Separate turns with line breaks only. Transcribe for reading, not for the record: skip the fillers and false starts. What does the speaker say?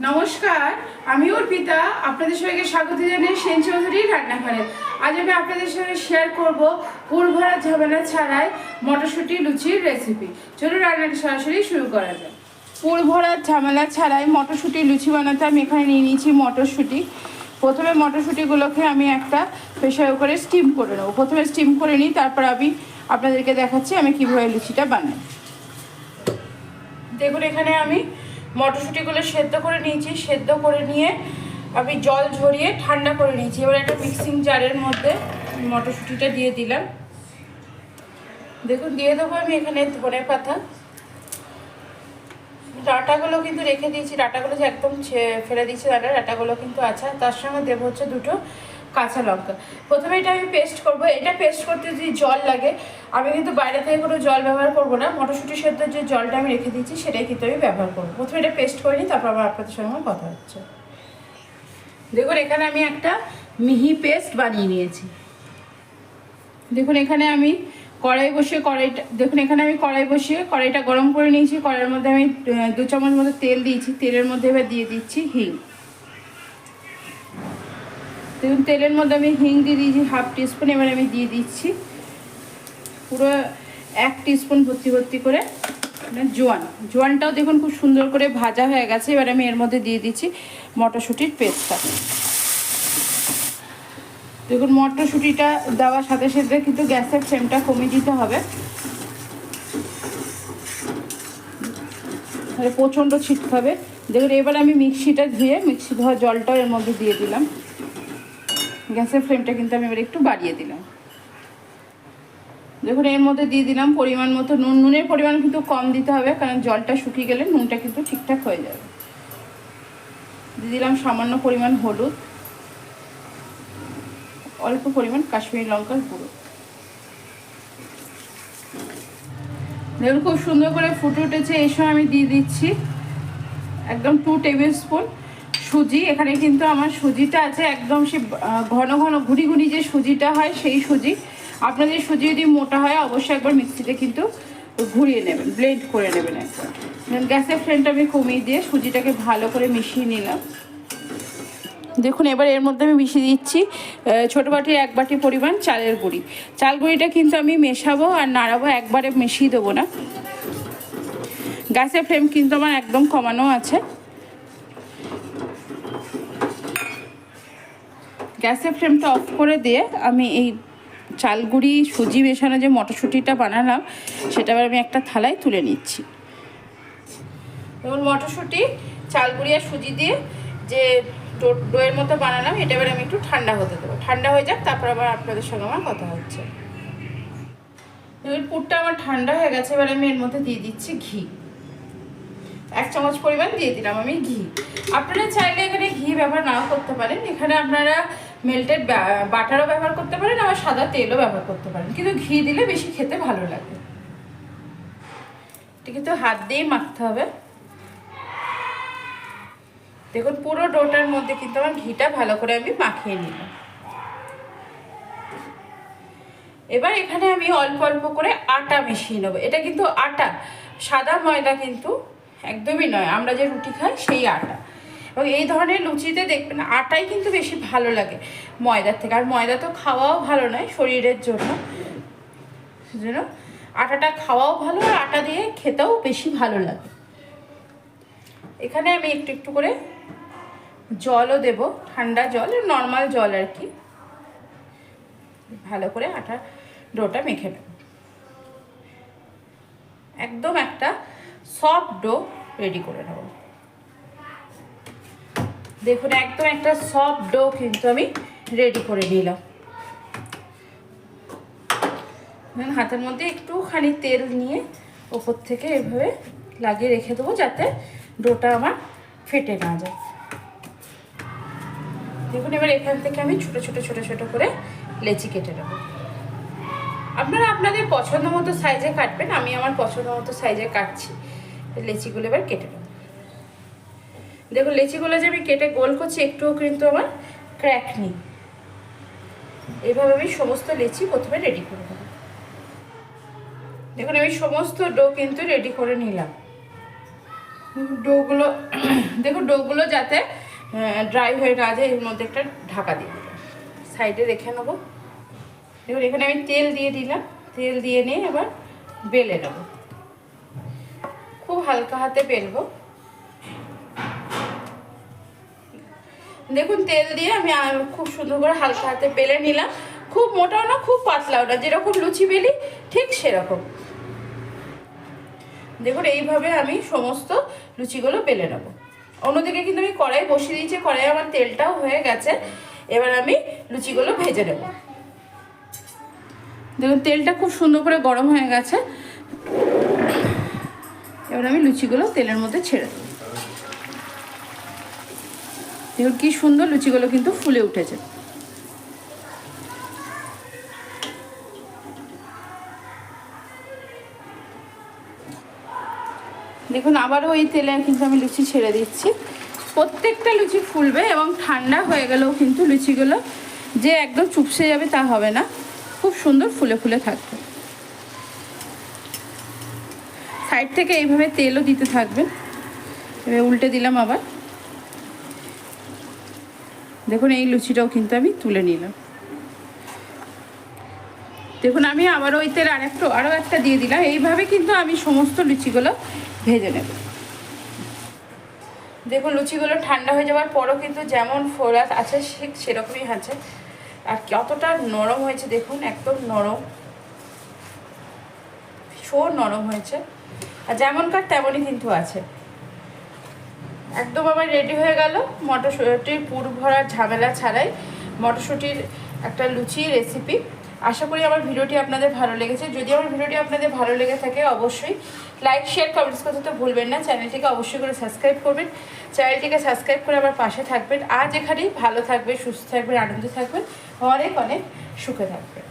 নমস্কার, আমি অর্পিতা। আপনাদের সঙ্গে স্বাগত জানাই সেন চৌধুরীর রান্নাঘরে। আজ আমি আপনাদের সঙ্গে শেয়ার করব পুর ভরা ঝামেলা ছাড়াই মটরশুঁটি লুচির রেসিপি। চলুন রান্নাটি সরাসরি শুরু করা যায়। পুর ভরা ঝামেলা ছাড়াই মটরশুঁটি লুচি বানাতে আমি এখানে নিয়ে নিয়েছি মটরশুঁটি। প্রথমে মটরশুঁটিগুলোকে আমি একটা প্রেসার কুকারে স্টিম করে নেবো। প্রথমে স্টিম করে নিই, তারপর আমি আপনাদেরকে দেখাচ্ছি আমি কীভাবে লুচিটা বানাই। দেখুন, এখানে আমি মটরশুঁটিগুলো সেদ্ধ করে নিয়েছি। সেদ্ধ করে নিয়ে আমি জল ঝরিয়ে ঠান্ডা করে নিয়েছি। এবার একটা মিক্সিং জারের মধ্যে মটরশুঁটিটা দিয়ে দিলাম। দেখুন, দিয়ে দেবো আমি এখানে ধনে পাতা। ডাঁটাগুলো কিন্তু রেখে দিয়েছি, ডাঁটাগুলো যে একদম ফেলে দিয়েছি, ডাঁটাগুলো কিন্তু আছে। তার সঙ্গে দেবো হচ্ছে দুটো কাঁচা লঙ্কা। প্রথমে এটা আমি পেস্ট করব। এটা পেস্ট করতে যদি জল লাগে, আমি কিন্তু বাইরে থেকে কোনো জল ব্যবহার করব না। মটরশুঁটি সেদ্ধ যে জলটা আমি রেখে দিয়েছি সেটাই কিন্তু আমি ব্যবহার করবো। প্রথমে এটা পেস্ট করে নিই, তারপর আবার আপনাদের সঙ্গে আমার কথা হচ্ছে। দেখুন, এখানে আমি একটা মিহি পেস্ট বানিয়ে নিয়েছি। দেখুন, এখানে আমি কড়াই বসিয়ে কড়াইটা গরম করে নিয়েছি। কড়াইয়ের মধ্যে আমি 2 চামচ মতো তেল দিয়েছি। তেলের মধ্যে এবার দিয়ে দিচ্ছি হিং। দেখুন, তেলের মধ্যে আমি হিং দিয়ে দিয়েছি হাফ টিস্পুন। এবার আমি দিয়ে দিচ্ছি পুরো 1 টিস্পুন ভর্তি করে জোয়ানটাও দেখুন খুব সুন্দর করে ভাজা হয়ে গেছে। এবার আমি এর মধ্যে দিয়ে দিচ্ছি মটরশুঁটির পেস্টটা। দেখুন, মটরশুঁটিটা দেওয়ার সাথে সাথে কিন্তু গ্যাসের ফ্লেমটা কমিয়ে দিতে হবে, প্রচণ্ড ছিটকাবে। দেখুন, এবার আমি মিক্সি ধোয়া জলটাও এর মধ্যে দিয়ে দিলাম। গ্যাসের ফ্লেমটা কিন্তু আমি এবার একটু বাড়িয়ে দিলাম। দেখুন, এর মধ্যে দিয়ে দিলাম পরিমাণ মতো নুন। নুনের পরিমাণ কিন্তু কম দিতে হবে, কারণ জলটা শুকিয়ে গেলে নুনটা কিন্তু ঠিকঠাক হয়ে যাবে। দিয়ে দিলাম সামান্য পরিমাণ হলুদ, অল্প পরিমাণ কাশ্মীরি লঙ্কার গুঁড়ো। দেখুন, খুব সুন্দর করে ফুটে উঠেছে। এই সময় আমি দিয়ে দিচ্ছি একদম 2 টেবিল স্পুন সুজি। এখানে কিন্তু আমার সুজিটা আছে একদম সে ঘন ঘন ঘুরি যে সুজিটা হয় সেই সুজি। আপনাদের সুজি যদি মোটা হয় অবশ্যই একবার মিক্সিতে কিন্তু ঘুরিয়ে নেবেন, ব্লেন্ড করে নেবেন একবার। গ্যাসের ফ্লেমটা আমি কমিয়ে দিয়ে সুজিটাকে ভালো করে মিশিয়ে নিলাম। দেখুন, এবার এর মধ্যে আমি মিশিয়ে দিচ্ছি ছোটো বাটির 1 বাটি পরিমাণ চালের গুঁড়ি। চাল গুঁড়িটা কিন্তু আমি মেশাবো আর নাড়াবো, একবারে মিশিয়ে দেবো না। গ্যাসের ফ্লেম কিন্তু আমার একদম কমানো আছে। গ্যাসের ফ্লেমটা অফ করে দিয়ে আমি এই চাল গুঁড়ি সুজি মেশানো যে মটরশুঁটিটা বানালাম সেটা এবার আমি একটা থালায় তুলে নিচ্ছি। এবং মটরশুঁটি, চাল গুঁড়ি আর সুজি দিয়ে যে ডোয়ের মতো বানালাম এটা এবার আমি একটু ঠান্ডা হতে দেবো। ঠান্ডা হয়ে যাক, তারপর আবার আপনাদের সঙ্গে আমার কথা হচ্ছে। এবার পুরটা আমার ঠান্ডা হয়ে গেছে। এবার আমি এর মধ্যে দিয়ে দিচ্ছি ঘি। 1 চামচ পরিমাণ দিয়ে দিলাম আমি ঘি। আপনারা চাইলে এখানে ঘি ব্যবহার নাও করতে পারেন। এখানে আপনারা মেল্টেড বাটারও ব্যবহার করতে পারেন, আবার সাদা তেলও ব্যবহার করতে পারেন, কিন্তু ঘি দিলে বেশি খেতে ভালো লাগে। এটা কিন্তু হাত দিয়েই মাখতে হবে। দেখুন, পুরো ডোটার মধ্যে কিন্তু আমার ঘিটা ভালো করে আমি মাখিয়ে নিলাম। এবার এখানে আমি অল্প অল্প করে আটা মিশিয়ে নেবো। এটা কিন্তু আটা, সাদা ময়দা কিন্তু একদমই নয়, আমরা যে রুটি খাই সেই আটা। এবং এই ধরনের লুচিতে দেখবেন আটাই কিন্তু বেশি ভালো লাগে ময়দার থেকে। আর ময়দা তো খাওয়াও ভালো নয় শরীরের জন্য, সেজন্য আটাটা খাওয়াও ভালো, আর আটা দিয়ে খেতেও বেশি ভালো লাগে। এখানে আমি একটু একটু করে জলও দেব, ঠান্ডা জল, নর্মাল জল আর কি। ভালো করে আটা ডোটা মেখে নেব। একদম একটা সফট ডো রেডি করে নেব। দেখুন, একদম একটা সফট ডো কিন্তু আমি রেডি করে নিলাম। হাতের মধ্যে একটুখানি তেল নিয়ে ওপর থেকে এভাবে লাগিয়ে রেখে দেবো, যাতে ডোটা আমার ফেটে না যায়। দেখুন, এবার এখান থেকে আমি ছোটো ছোটো করে লেচি কেটে নেব। আপনারা আপনাদের পছন্দ মতো সাইজে কাটবেন, আমি আমার পছন্দ মতো সাইজে কাটছি। লেচিগুলো এবার কেটে নেব। দেখুন, লেচিগুলো যে আমি কেটে গোল করছি একটুও কিন্তু আমার ক্র্যাক নেই। এইভাবে আমি সমস্ত লেচি প্রথমে রেডি করে নেব। দেখুন, আমি সমস্ত ডো কিন্তু রেডি করে নিলাম। ডোগুলো দেখুন, ডোগুলো যাতে ড্রাই হয়ে না যায়, এর মধ্যে একটা ঢাকা দিয়ে দেবো, সাইডে রেখে নেবো। দেখুন এখানে আমি তেল দিয়ে দিলাম, তেল দিয়ে নিয়ে এবার বেলে নেবো, খুব হালকা হাতে বেলবো। দেখুন তেল দিয়ে আমি খুব সুন্দর করে হালকা হাতে বেলে নিলাম, খুব মোটাও না খুব পাতলাও না, যেরকম লুচি বেলি ঠিক সেরকম। দেখুন এইভাবে আমি সমস্ত লুচিগুলো বেলে নেবো। অন্যদিকে কিন্তু আমি কড়াই বসিয়ে দিয়েছি, কড়াই আমার তেলটাও হয়ে গেছে, এবার আমি লুচিগুলো ভেজে নেব। দেখুন তেলটা খুব সুন্দর করে গরম হয়ে গেছে, এবার আমি লুচিগুলো তেলের মধ্যে ছেড়ে দেবো। দেখুন কি সুন্দর লুচিগুলো কিন্তু ফুলে উঠেছে। দেখুন আবারও ওই তেলে কিন্তু আমি লুচি ছেড়ে দিচ্ছি। প্রত্যেকটা লুচি ফুলবে এবং ঠান্ডা হয়ে গেলেও কিন্তু লুচিগুলো যে একদম চুপসে যাবে তা হবে না, খুব সুন্দর ফুলে ফুলে থাকবে। সাইড থেকে এইভাবে তেলও দিতে থাকবেন। এবার উল্টে দিলাম আবার। দেখুন এই লুচিটাও কিন্তু আমি তুলে নিলাম। দেখুন আমি আবার ওই তেল আরও একটা দিয়ে দিলাম। এইভাবে কিন্তু আমি সমস্ত লুচিগুলো ভেজে নেব। দেখুন লুচিগুলো ঠান্ডা হয়ে যাওয়ার পরও কিন্তু যেমন ফোলা আছে ঠিক সেরকমই আছে, আর কতটা নরম হয়েছে দেখুন, একদম নরম, ভীষণ নরম হয়েছে, আর যেমনকার তেমনই কিন্তু আছে। একদম আমার রেডি হয়ে গেল মটরশুঁটির পুর ভরার ঝামেলা ছাড়াই মটরশুঁটির একটা লুচি রেসিপি। আশা করি আমার ভিডিওটি আপনাদের ভালো লেগেছে। যদি আমার ভিডিওটি আপনাদের ভালো লেগে থাকে অবশ্যই লাইক শেয়ার কমেন্টস করতে তো ভুলবেন না। চ্যানেলটিকে অবশ্যই করে সাবস্ক্রাইব করবেন, চ্যানেলটিকে সাবস্ক্রাইব করে আমার পাশে থাকবেন। আজ এখানেই, ভালো থাকবেন, সুস্থ থাকবেন, আনন্দ থাকবেন, অনেক অনেক সুখে থাকবেন।